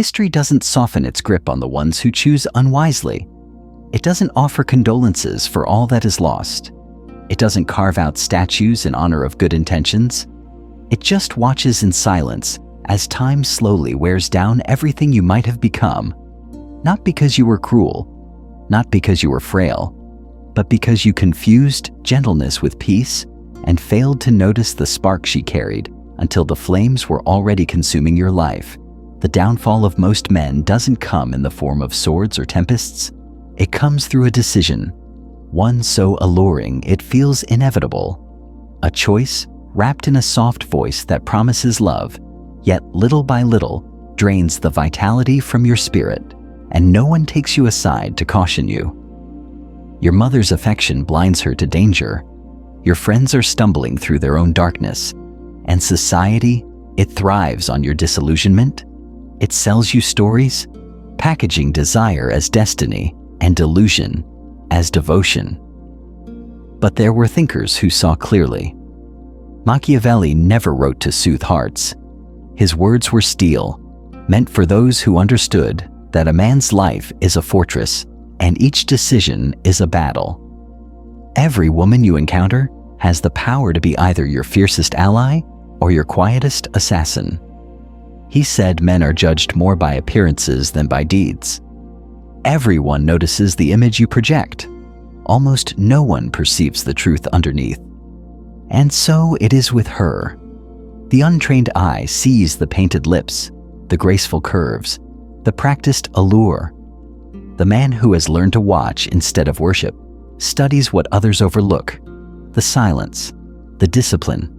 History doesn't soften its grip on the ones who choose unwisely. It doesn't offer condolences for all that is lost. It doesn't carve out statues in honor of good intentions. It just watches in silence as time slowly wears down everything you might have become, not because you were cruel, not because you were frail, but because you confused gentleness with peace and failed to notice the spark she carried until the flames were already consuming your life. The downfall of most men doesn't come in the form of swords or tempests. It comes through a decision, one so alluring it feels inevitable. A choice wrapped in a soft voice that promises love, yet little by little drains the vitality from your spirit, and no one takes you aside to caution you. Your mother's affection blinds her to danger. Your friends are stumbling through their own darkness. And society, it thrives on your disillusionment. It sells you stories, packaging desire as destiny and delusion as devotion. But there were thinkers who saw clearly. Machiavelli never wrote to soothe hearts. His words were steel, meant for those who understood that a man's life is a fortress and each decision is a battle. Every woman you encounter has the power to be either your fiercest ally or your quietest assassin. He said men are judged more by appearances than by deeds. Everyone notices the image you project. Almost no one perceives the truth underneath. And so it is with her. The untrained eye sees the painted lips, the graceful curves, the practiced allure. The man who has learned to watch instead of worship studies what others overlook, the silence, the discipline,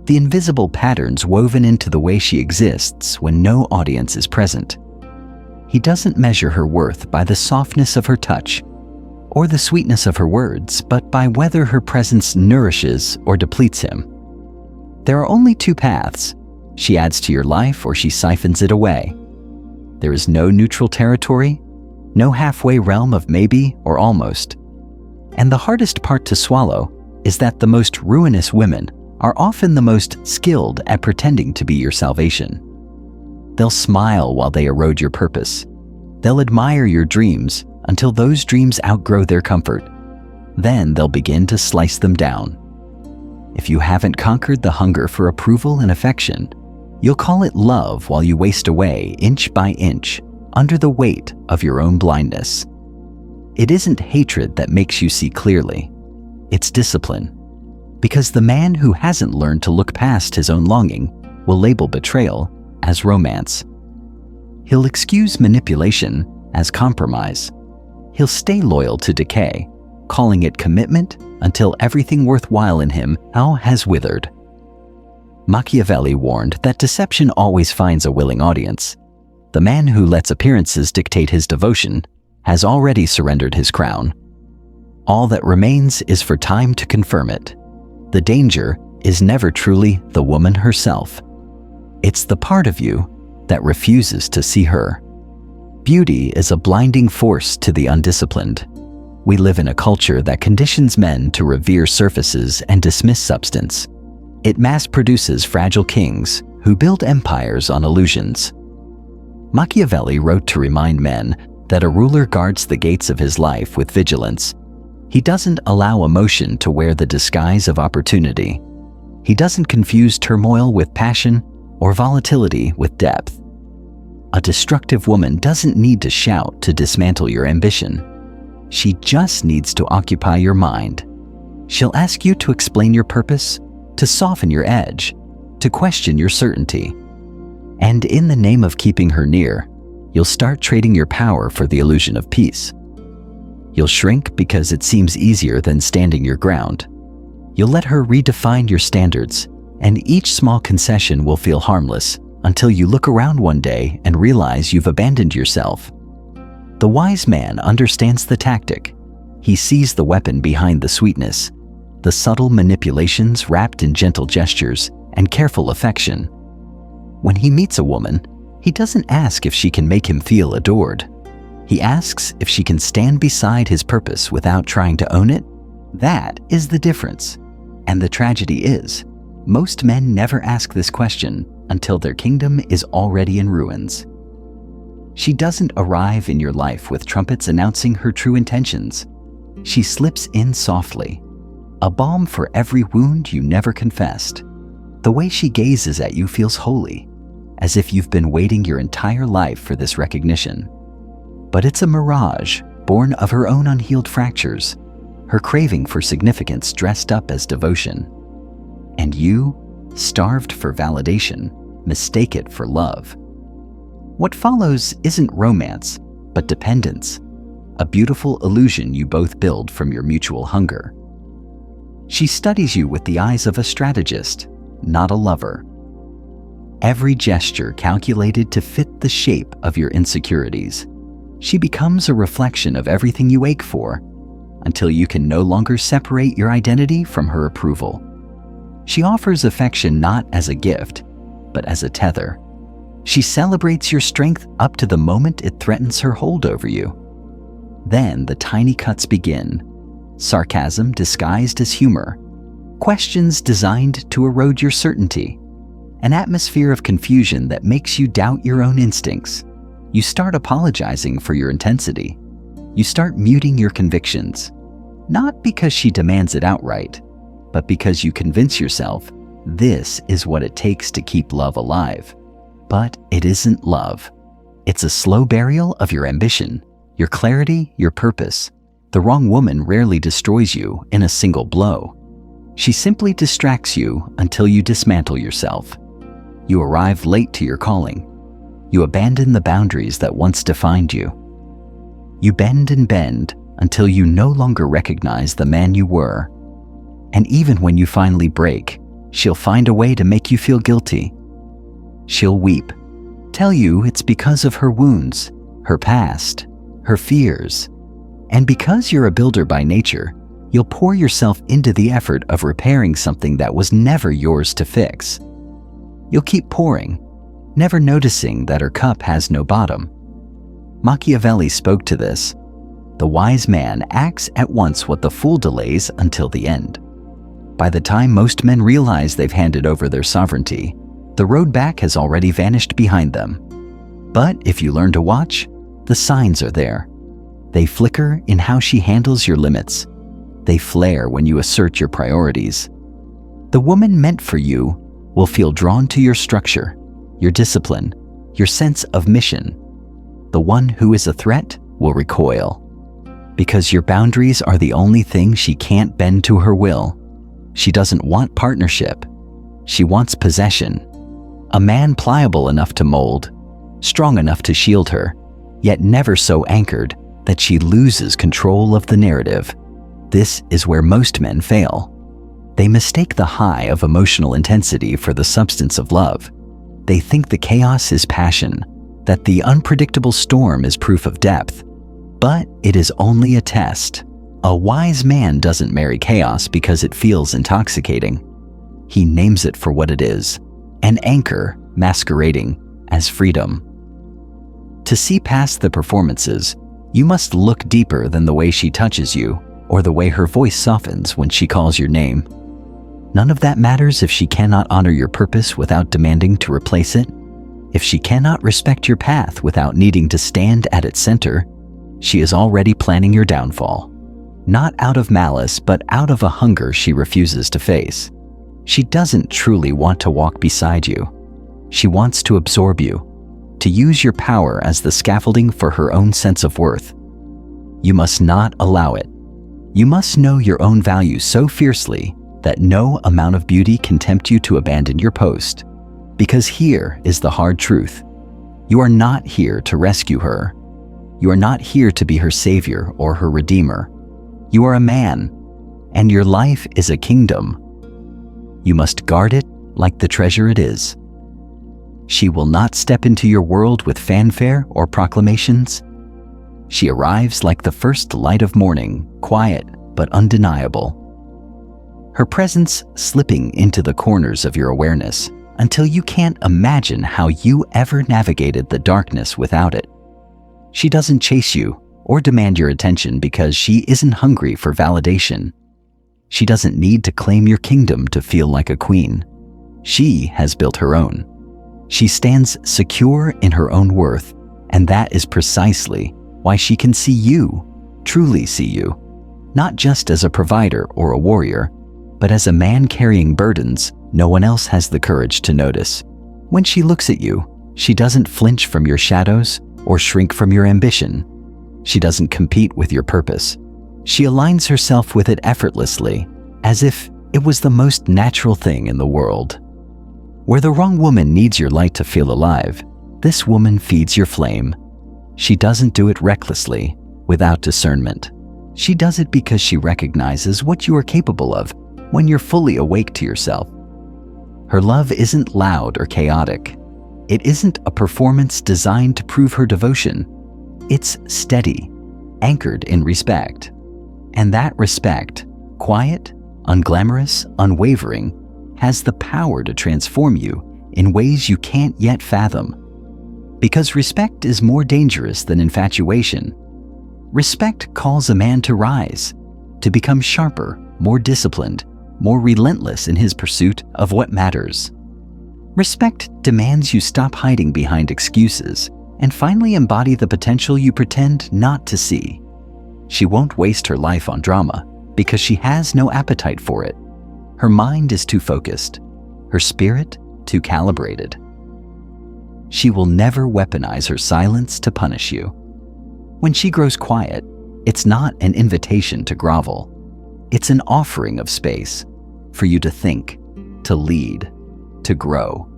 the invisible patterns woven into the way she exists when no audience is present. He doesn't measure her worth by the softness of her touch or the sweetness of her words, but by whether her presence nourishes or depletes him. There are only two paths. She adds to your life or she siphons it away. There is no neutral territory, no halfway realm of maybe or almost. And the hardest part to swallow is that the most ruinous women are often the most skilled at pretending to be your salvation. They'll smile while they erode your purpose. They'll admire your dreams until those dreams outgrow their comfort. Then they'll begin to slice them down. If you haven't conquered the hunger for approval and affection, you'll call it love while you waste away inch by inch under the weight of your own blindness. It isn't hatred that makes you see clearly. It's discipline. Because the man who hasn't learned to look past his own longing will label betrayal as romance. He'll excuse manipulation as compromise. He'll stay loyal to decay, calling it commitment until everything worthwhile in him now has withered. Machiavelli warned that deception always finds a willing audience. The man who lets appearances dictate his devotion has already surrendered his crown. All that remains is for time to confirm it. The danger is never truly the woman herself. It's the part of you that refuses to see her. Beauty is a blinding force to the undisciplined. We live in a culture that conditions men to revere surfaces and dismiss substance. It mass produces fragile kings who build empires on illusions. Machiavelli wrote to remind men that a ruler guards the gates of his life with vigilance. He doesn't allow emotion to wear the disguise of opportunity. He doesn't confuse turmoil with passion or volatility with depth. A destructive woman doesn't need to shout to dismantle your ambition. She just needs to occupy your mind. She'll ask you to explain your purpose, to soften your edge, to question your certainty. And in the name of keeping her near, you'll start trading your power for the illusion of peace. You'll shrink because it seems easier than standing your ground. You'll let her redefine your standards, and each small concession will feel harmless until you look around one day and realize you've abandoned yourself. The wise man understands the tactic. He sees the weapon behind the sweetness, the subtle manipulations wrapped in gentle gestures and careful affection. When he meets a woman, he doesn't ask if she can make him feel adored. He asks if she can stand beside his purpose without trying to own it. That is the difference. And the tragedy is, most men never ask this question until their kingdom is already in ruins. She doesn't arrive in your life with trumpets announcing her true intentions. She slips in softly, a balm for every wound you never confessed. The way she gazes at you feels holy, as if you've been waiting your entire life for this recognition. But it's a mirage born of her own unhealed fractures, her craving for significance dressed up as devotion. And you, starved for validation, mistake it for love. What follows isn't romance, but dependence, a beautiful illusion you both build from your mutual hunger. She studies you with the eyes of a strategist, not a lover. Every gesture calculated to fit the shape of your insecurities. She becomes a reflection of everything you ache for, until you can no longer separate your identity from her approval. She offers affection not as a gift, but as a tether. She celebrates your strength up to the moment it threatens her hold over you. Then the tiny cuts begin, sarcasm disguised as humor, questions designed to erode your certainty, an atmosphere of confusion that makes you doubt your own instincts. You start apologizing for your intensity. You start muting your convictions, not because she demands it outright, but because you convince yourself this is what it takes to keep love alive. But it isn't love. It's a slow burial of your ambition, your clarity, your purpose. The wrong woman rarely destroys you in a single blow. She simply distracts you until you dismantle yourself. You arrive late to your calling. You abandon the boundaries that once defined you. You bend and bend until you no longer recognize the man you were. And even when you finally break, she'll find a way to make you feel guilty. She'll weep, tell you it's because of her wounds, her past, her fears. And because you're a builder by nature, you'll pour yourself into the effort of repairing something that was never yours to fix. You'll keep pouring, never noticing that her cup has no bottom. Machiavelli spoke to this. The wise man acts at once what the fool delays until the end. By the time most men realize they've handed over their sovereignty, the road back has already vanished behind them. But if you learn to watch, the signs are there. They flicker in how she handles your limits. They flare when you assert your priorities. The woman meant for you will feel drawn to your structure, your discipline, your sense of mission. The one who is a threat will recoil. Because your boundaries are the only thing she can't bend to her will. She doesn't want partnership. She wants possession. A man pliable enough to mold, strong enough to shield her, yet never so anchored that she loses control of the narrative. This is where most men fail. They mistake the high of emotional intensity for the substance of love. They think the chaos is passion, that the unpredictable storm is proof of depth. But it is only a test. A wise man doesn't marry chaos because it feels intoxicating. He names it for what it is, an anchor masquerading as freedom. To see past the performances, you must look deeper than the way she touches you or the way her voice softens when she calls your name. None of that matters if she cannot honor your purpose without demanding to replace it. If she cannot respect your path without needing to stand at its center, she is already planning your downfall. Not out of malice, but out of a hunger she refuses to face. She doesn't truly want to walk beside you. She wants to absorb you, to use your power as the scaffolding for her own sense of worth. You must not allow it. You must know your own value so fiercely that no amount of beauty can tempt you to abandon your post. Because here is the hard truth. You are not here to rescue her. You are not here to be her savior or her redeemer. You are a man, and your life is a kingdom. You must guard it like the treasure it is. She will not step into your world with fanfare or proclamations. She arrives like the first light of morning, quiet but undeniable. Her presence slipping into the corners of your awareness until you can't imagine how you ever navigated the darkness without it. She doesn't chase you or demand your attention because she isn't hungry for validation. She doesn't need to claim your kingdom to feel like a queen. She has built her own. She stands secure in her own worth And that is precisely why she can see you, truly see you, not just as a provider or a warrior, but as a man carrying burdens no one else has the courage to notice. When she looks at you, she doesn't flinch from your shadows or shrink from your ambition. She doesn't compete with your purpose. She aligns herself with it effortlessly, as if it was the most natural thing in the world. Where the wrong woman needs your light to feel alive, this woman feeds your flame. She doesn't do it recklessly, without discernment. She does it because she recognizes what you are capable of when you're fully awake to yourself. Her love isn't loud or chaotic. It isn't a performance designed to prove her devotion. It's steady, anchored in respect. And that respect, quiet, unglamorous, unwavering, has the power to transform you in ways you can't yet fathom. Because respect is more dangerous than infatuation. Respect calls a man to rise, to become sharper, more disciplined, more relentless in his pursuit of what matters. Respect demands you stop hiding behind excuses and finally embody the potential you pretend not to see. She won't waste her life on drama because she has no appetite for it. Her mind is too focused, her spirit too calibrated. She will never weaponize her silence to punish you. When she grows quiet, it's not an invitation to grovel. It's an offering of space for you to think, to lead, to grow.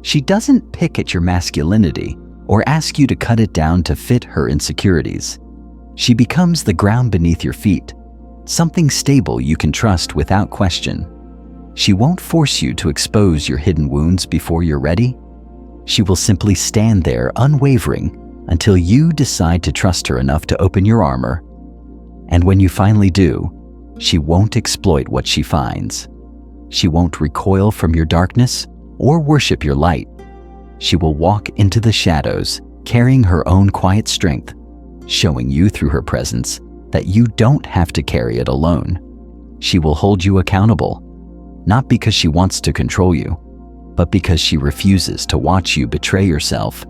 She doesn't pick at your masculinity or ask you to cut it down to fit her insecurities. She becomes the ground beneath your feet, something stable you can trust without question. She won't force you to expose your hidden wounds before you're ready. She will simply stand there unwavering until you decide to trust her enough to open your armor. And when you finally do, she won't exploit what she finds. She won't recoil from your darkness or worship your light. She will walk into the shadows carrying her own quiet strength, showing you through her presence that you don't have to carry it alone. She will hold you accountable, not because she wants to control you, but because she refuses to watch you betray yourself.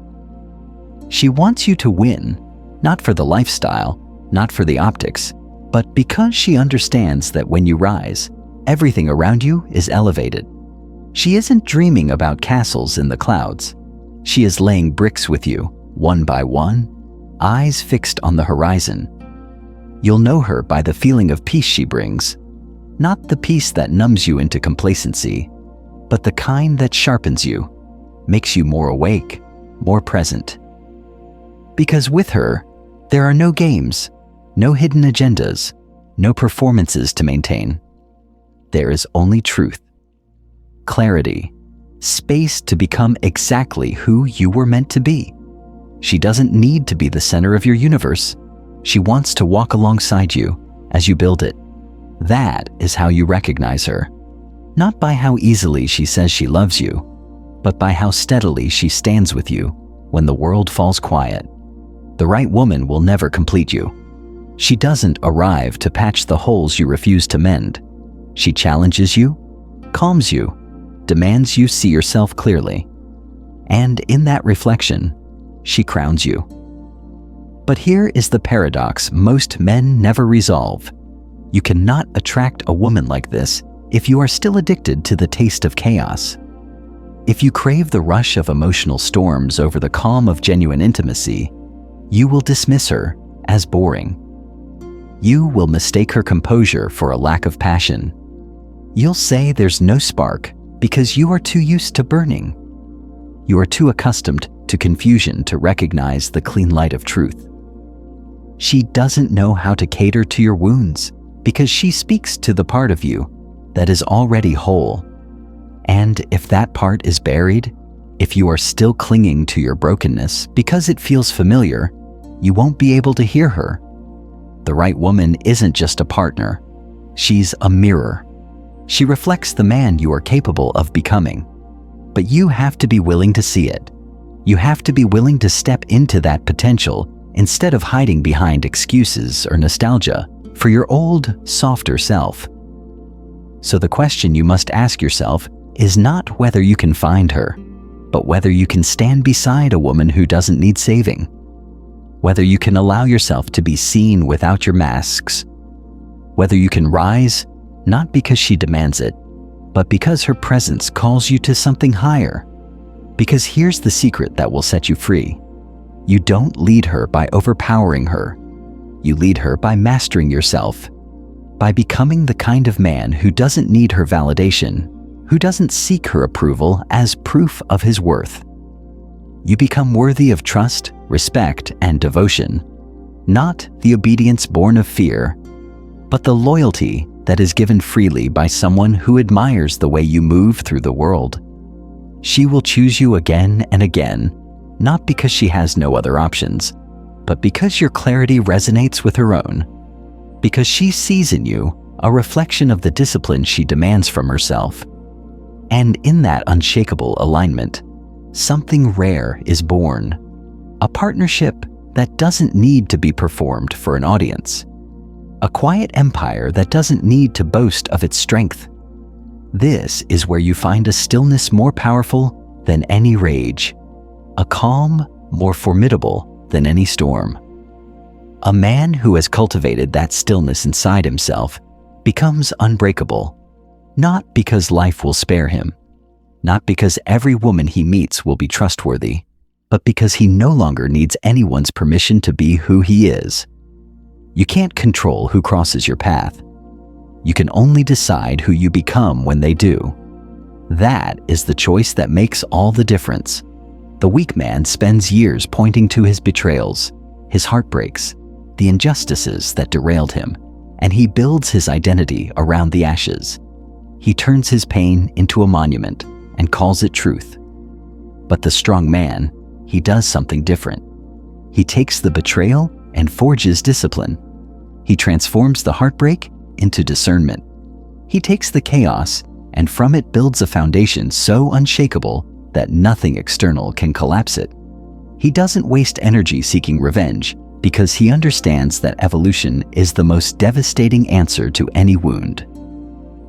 She wants you to win, not for the lifestyle, not for the optics, but because she understands that when you rise, everything around you is elevated. She isn't dreaming about castles in the clouds. She is laying bricks with you, one by one, eyes fixed on the horizon. You'll know her by the feeling of peace she brings, not the peace that numbs you into complacency, but the kind that sharpens you, makes you more awake, more present. Because with her, there are no games, no hidden agendas, no performances to maintain. There is only truth, clarity, space to become exactly who you were meant to be. She doesn't need to be the center of your universe. She wants to walk alongside you as you build it. That is how you recognize her. Not by how easily she says she loves you, but by how steadily she stands with you when the world falls quiet. The right woman will never complete you. She doesn't arrive to patch the holes you refuse to mend. She challenges you, calms you, demands you see yourself clearly. And in that reflection, she crowns you. But here is the paradox most men never resolve. You cannot attract a woman like this if you are still addicted to the taste of chaos. If you crave the rush of emotional storms over the calm of genuine intimacy, you will dismiss her as boring. You will mistake her composure for a lack of passion. You'll say there's no spark because you are too used to burning. You are too accustomed to confusion to recognize the clean light of truth. She doesn't know how to cater to your wounds because she speaks to the part of you that is already whole. And if that part is buried, if you are still clinging to your brokenness because it feels familiar, you won't be able to hear her. The right woman isn't just a partner. She's a mirror. She reflects the man you are capable of becoming. But you have to be willing to see it. You have to be willing to step into that potential instead of hiding behind excuses or nostalgia for your old, softer self. So the question you must ask yourself is not whether you can find her, but whether you can stand beside a woman who doesn't need saving. Whether you can allow yourself to be seen without your masks. Whether you can rise, not because she demands it, but because her presence calls you to something higher. Because here's the secret that will set you free. You don't lead her by overpowering her. You lead her by mastering yourself, by becoming the kind of man who doesn't need her validation, who doesn't seek her approval as proof of his worth. You become worthy of trust, respect, and devotion, not the obedience born of fear, but the loyalty that is given freely by someone who admires the way you move through the world. She will choose you again and again, not because she has no other options, but because your clarity resonates with her own, because she sees in you a reflection of the discipline she demands from herself. And in that unshakable alignment, something rare is born, a partnership that doesn't need to be performed for an audience, a quiet empire that doesn't need to boast of its strength. This is where you find a stillness more powerful than any rage, a calm more formidable than any storm. A man who has cultivated that stillness inside himself becomes unbreakable, not because life will spare him, not because every woman he meets will be trustworthy, but because he no longer needs anyone's permission to be who he is. You can't control who crosses your path. You can only decide who you become when they do. That is the choice that makes all the difference. The weak man spends years pointing to his betrayals, his heartbreaks, the injustices that derailed him, and he builds his identity around the ashes. He turns his pain into a monument and calls it truth. But the strong man, he does something different. He takes the betrayal and forges discipline. He transforms the heartbreak into discernment. He takes the chaos and from it builds a foundation so unshakable that nothing external can collapse it. He doesn't waste energy seeking revenge because he understands that evolution is the most devastating answer to any wound.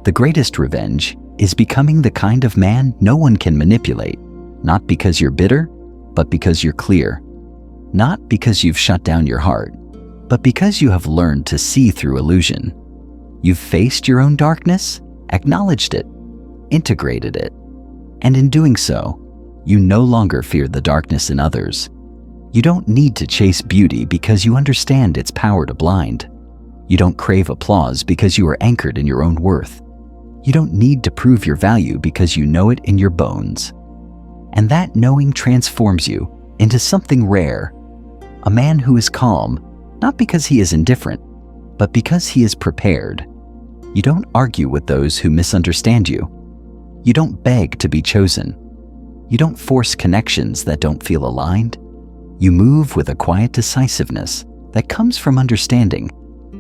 The greatest revenge is becoming the kind of man no one can manipulate, not because you're bitter, but because you're clear. Not because you've shut down your heart, but because you have learned to see through illusion. You've faced your own darkness, acknowledged it, integrated it, and in doing so, you no longer fear the darkness in others. You don't need to chase beauty because you understand its power to blind. You don't crave applause because you are anchored in your own worth. You don't need to prove your value because you know it in your bones. And that knowing transforms you into something rare, a man who is calm, not because he is indifferent, but because he is prepared. You don't argue with those who misunderstand you. You don't beg to be chosen. You don't force connections that don't feel aligned. You move with a quiet decisiveness that comes from understanding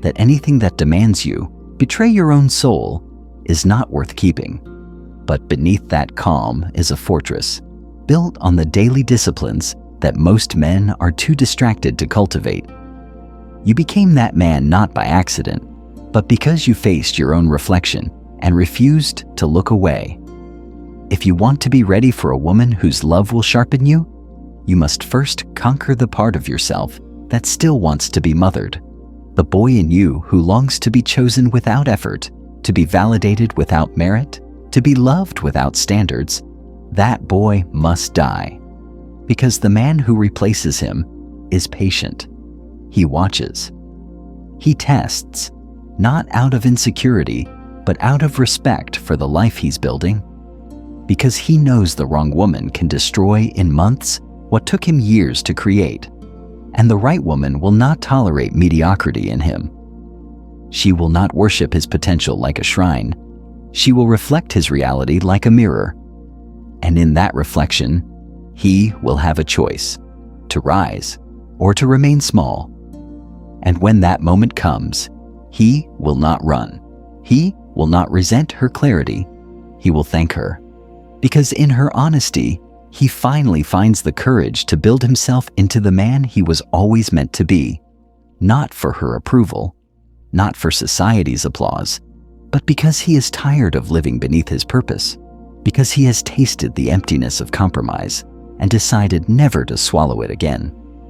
that anything that demands you betray your own soul is not worth keeping. But beneath that calm is a fortress built on the daily disciplines that most men are too distracted to cultivate. You became that man not by accident, but because you faced your own reflection and refused to look away. If you want to be ready for a woman whose love will sharpen you, you must first conquer the part of yourself that still wants to be mothered, the boy in you who longs to be chosen without effort, to be validated without merit, to be loved without standards. That boy must die, because the man who replaces him is patient. He watches. He tests, not out of insecurity, but out of respect for the life he's building. Because he knows the wrong woman can destroy in months what took him years to create, and the right woman will not tolerate mediocrity in him. She will not worship his potential like a shrine. She will reflect his reality like a mirror. And in that reflection, he will have a choice, to rise or to remain small. And when that moment comes, he will not run. He will not resent her clarity. He will thank her. Because in her honesty, he finally finds the courage to build himself into the man he was always meant to be, not for her approval, not for society's applause, but because he is tired of living beneath his purpose, because he has tasted the emptiness of compromise and decided never to swallow it again.